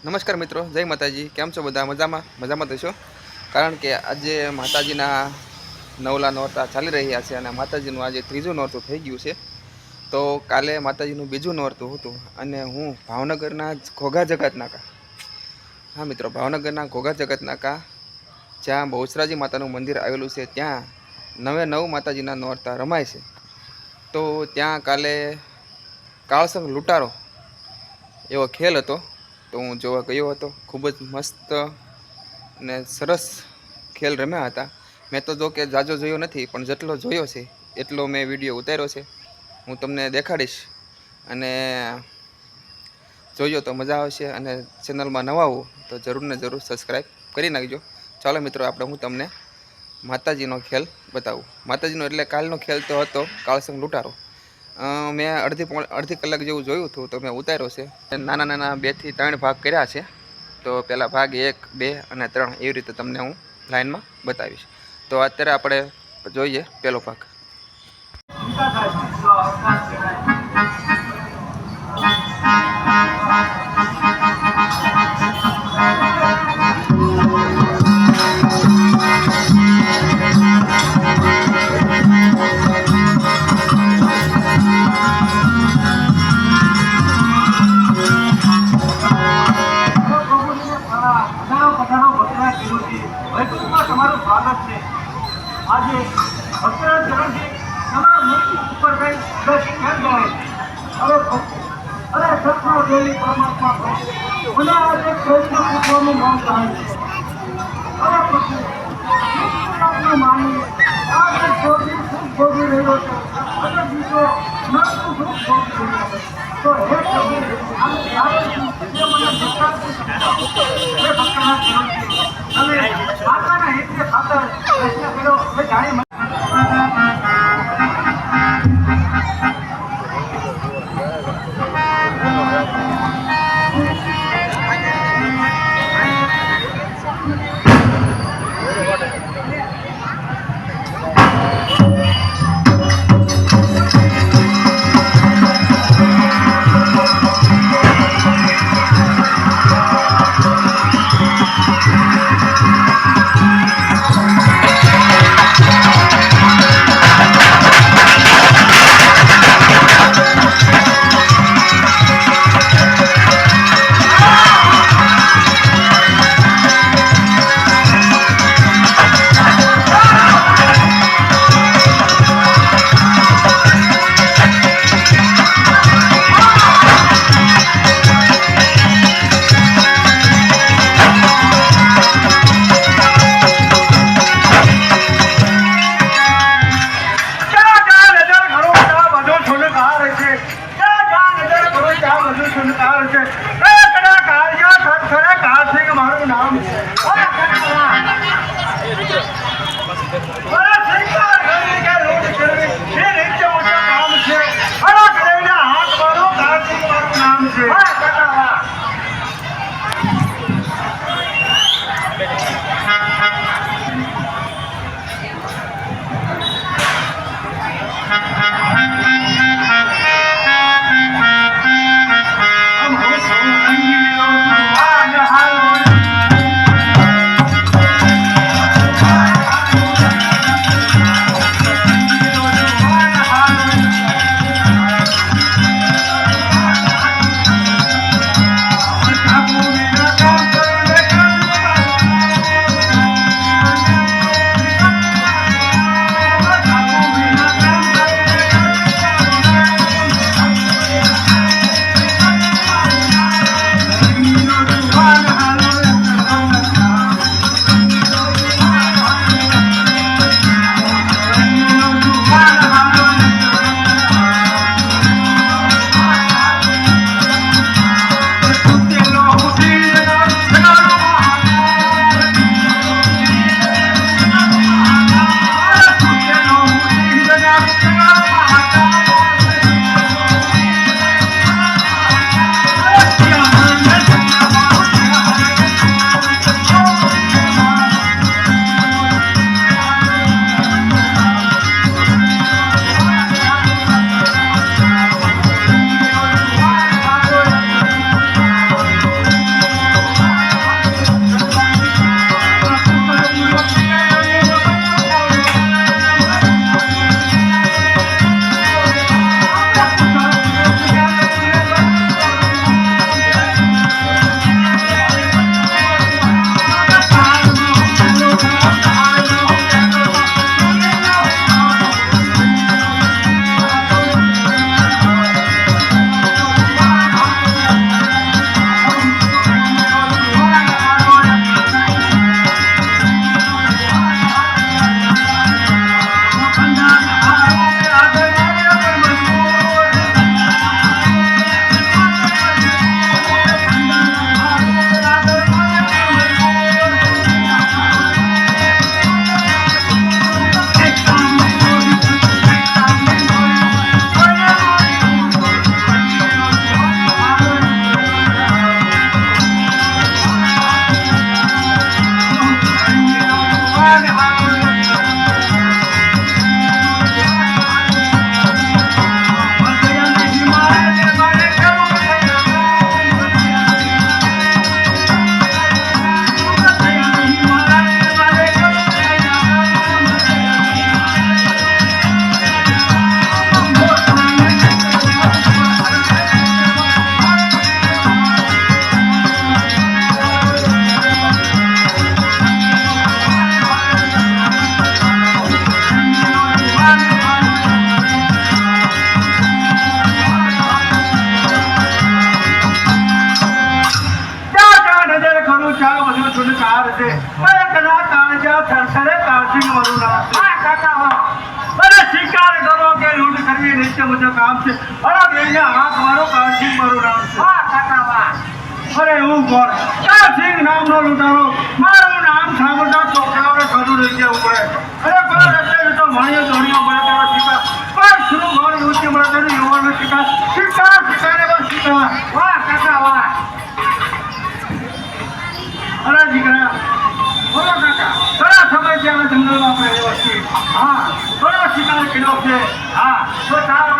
નમસ્કાર મિત્રો, જય માતાજી। કેમ છો બધા? મજામાં થશો, કારણ કે આજે માતાજીના નવલા નોરતા ચાલી રહ્યા છે અને માતાજીનું આજે ત્રીજું નોરતું થઈ ગયું છે। તો કાલે માતાજીનું બીજું નોરતું હતું અને હું ભાવનગરના ઘોઘા જગત નાકા, હા મિત્રો, ભાવનગરના ઘોઘા જગત નાકા જ્યાં બહુચરાજી માતાનું મંદિર આવેલું છે ત્યાં 9 માતાજીના નોરતા રમાય છે। તો ત્યાં કાલે કાળસંગ લૂંટારો એવો ખેલ હતો, તો હું જોવા ગયો હતો। ખૂબ જ મસ્ત ને સરસ ખેલ રમ્યા હતા। મેં તો જો કે જાજો જોયો નથી, પણ જેટલો જોયો છે એટલો મેં વિડીયો ઉતાર્યો છે, હું તમને દેખાડીશ અને જોયો તો મજા આવશે। અને ચેનલમાં નવા હો તો જરૂર ને જરૂર સબસ્ક્રાઈબ કરી નાખજો। ચાલો મિત્રો, આપણે હું તમને માતાજીનો ખેલ બતાવું। માતાજીનો એટલે કાલનો ખેલ તો હતો કાળસંગ લૂંટારો। મેં અડધી કલાક જેવું જોયું હતું, તો મેં ઉતાર્યો છે। નાના 2 થી 3 ભાગ કર્યા છે। તો પહેલા ભાગ 1, 2 અને 3 એવી રીતે તમને હું લાઈનમાં બતાવીશ। તો અત્યારે આપણે જોઈએ પહેલો ભાગ। આજે ભક્તના ચરણથી તમારા મુખ ઉપર કઈ દસ કેમ જાય? અરે સત્ય દેવી પરમાત્મા મને આજે પ્રશ્ન પૂછવાનું મન થાય છે। અરે આપનું માની આજે છોકરી સુખ ભોગવી રહ્યો છે અને બીજો નરકું સુખ ભોગવી રહ્યો છે। તો હે પ્રભુ, આમ ત્યારે જે મને દુઃખાતી એ ભક્તના ચરણથી અને માતાના હિતને ખાતર પ્રશ્ન કર્યો એ જાણી ચાલો બધું થોડું કાર છે કના કાળજા સરસરે કાળજી મારું નામ છે હા કાકા હા અરે શિકાર કરો કે લૂંટ કરવી નીચે બધું કામ છે અરે બેને હાથ મારો કાળજી મારું નામ છે હા કાકા વાહ અરે હું બોલ કાળજી નામનો લૂંટારો મારું નામ સાંભળતા છોકરાઓને ઘણું લઈ જવું પડે અરે કોઈ રસ્તે તો ભણીઓ ધોણીઓ મળે તેવા શિકાર પણ શું ઘણી ઊંચી મળે તેનું યુવાનો શિકાર શિકાર શિકારે બસ શિકાર વાહ કાકા વાહ અરે દીકરા બોલો કાકા ઘણા સમય ત્યાં જંગલમાં આપણે રહેવા છીએ હા ઘણો શિકાર કર્યો છે હા તો તારો